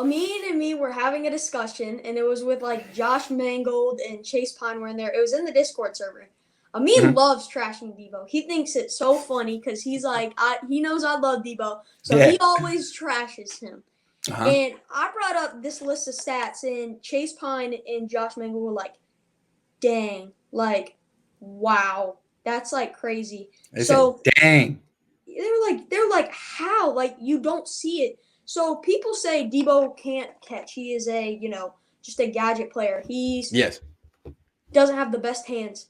Amin and me were having a discussion, and it was with like Josh Mangold and Chase Pine were in there. It was in the Discord server. Amin loves trashing Deebo. He thinks it's so funny because he's like, he knows I love Deebo, so he always trashes him. And I brought up this list of stats, and Chase Pine and Josh Mangold were like, dang, like, wow, that's like crazy. They said, dang. They're like, how? Like, you don't see it. So people say Deebo can't catch. He is just a gadget player. Doesn't have the best hands.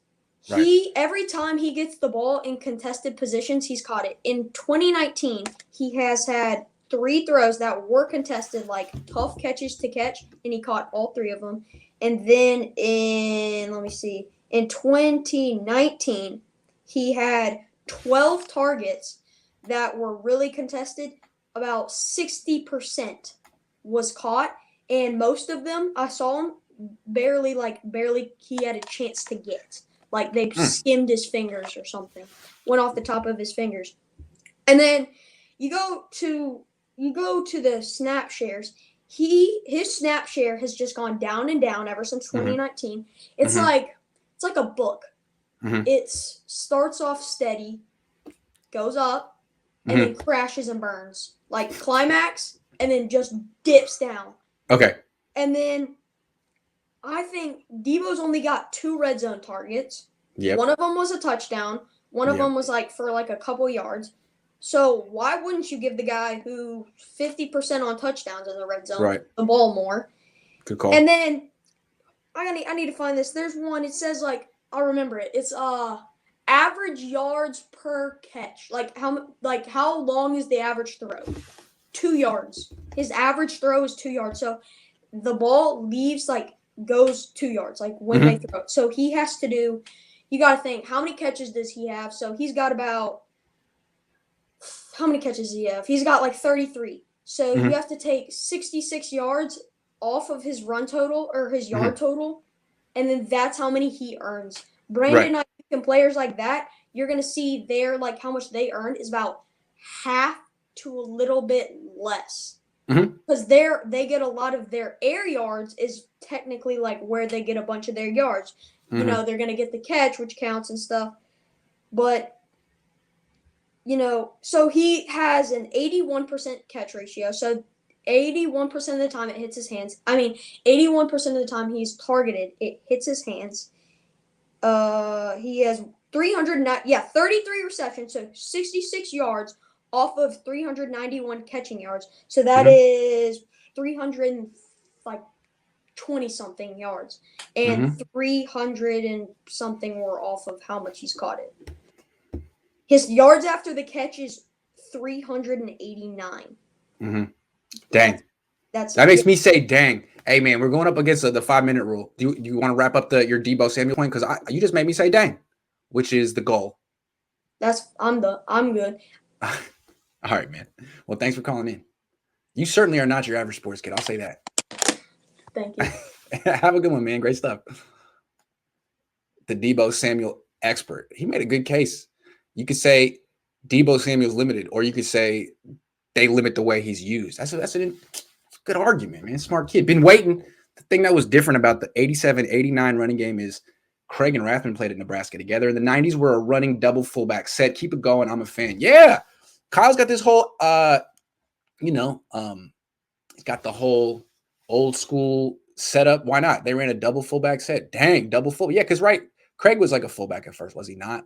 Every time he gets the ball in contested positions, he's caught it. In 2019, he has had 3 throws that were contested, like tough catches to catch, and he caught all 3 of them. And then in 2019, he had 12 targets that were really contested. About 60% was caught, and most of them I saw him barely he had a chance to get. Like they skimmed his fingers or something, went off the top of his fingers. And then you go to the snap shares. His snap share has just gone down and down ever since 2019. It's like a book. It starts off steady, goes up, and then crashes and burns. Like climax, and then just dips down. Okay. And then I think Deebo's only got 2 red zone targets. Yep. One of them was a touchdown. One of them was like for like a couple yards. So why wouldn't you give the guy who 50% on touchdowns in the red zone the ball more? Good call. And then I need to find this. There's one. It says like I'll remember it. It's average yards per catch. Like how long is the average throw? 2 yards. His average throw is 2 yards. So the ball goes 2 yards, like when they throw it. So he has to do, you got to think, how many catches does he have? So he's got how many catches does he have? He's got like 33. So you have to take 66 yards off of his run total or his yard total, and then that's how many he earns. Brandon Ayuk and players like that, you're going to see how much they earned is about half to a little bit less. Because they get a lot of their air yards is technically like where they get a bunch of their yards. They're going to get the catch, which counts and stuff. But, so he has an 81% catch ratio. So 81% of the time it hits his hands. 81% of the time he's targeted, it hits his hands. He has 33 receptions, so 66 yards off of 391 catching yards. So that is 320 something yards, and 300 and something were off of how much he's caught it. His yards after the catch is 389. Dang. That makes me say, dang. Hey, man, we're going up against the 5-minute rule. Do you want to wrap up your Deebo Samuel point? Because you just made me say, dang, which is the goal. I'm good. All right, man. Well, thanks for calling in. You certainly are not your average sports kid. I'll say that. Thank you. Have a good one, man. Great stuff. The Deebo Samuel expert. He made a good case. You could say Deebo Samuel's limited, or you could say they limit the way he's used. That's a good argument, man. Smart kid. Been waiting. The thing that was different about the 87-89 running game is Craig and Rathman played at Nebraska together. In the 90s, we're a running double fullback set. Keep it going. I'm a fan. Yeah. Kyle's got this whole, he's got the whole old school setup. Why not? They ran a double fullback set. Dang, double full. Yeah, because Craig was like a fullback at first. Was he not?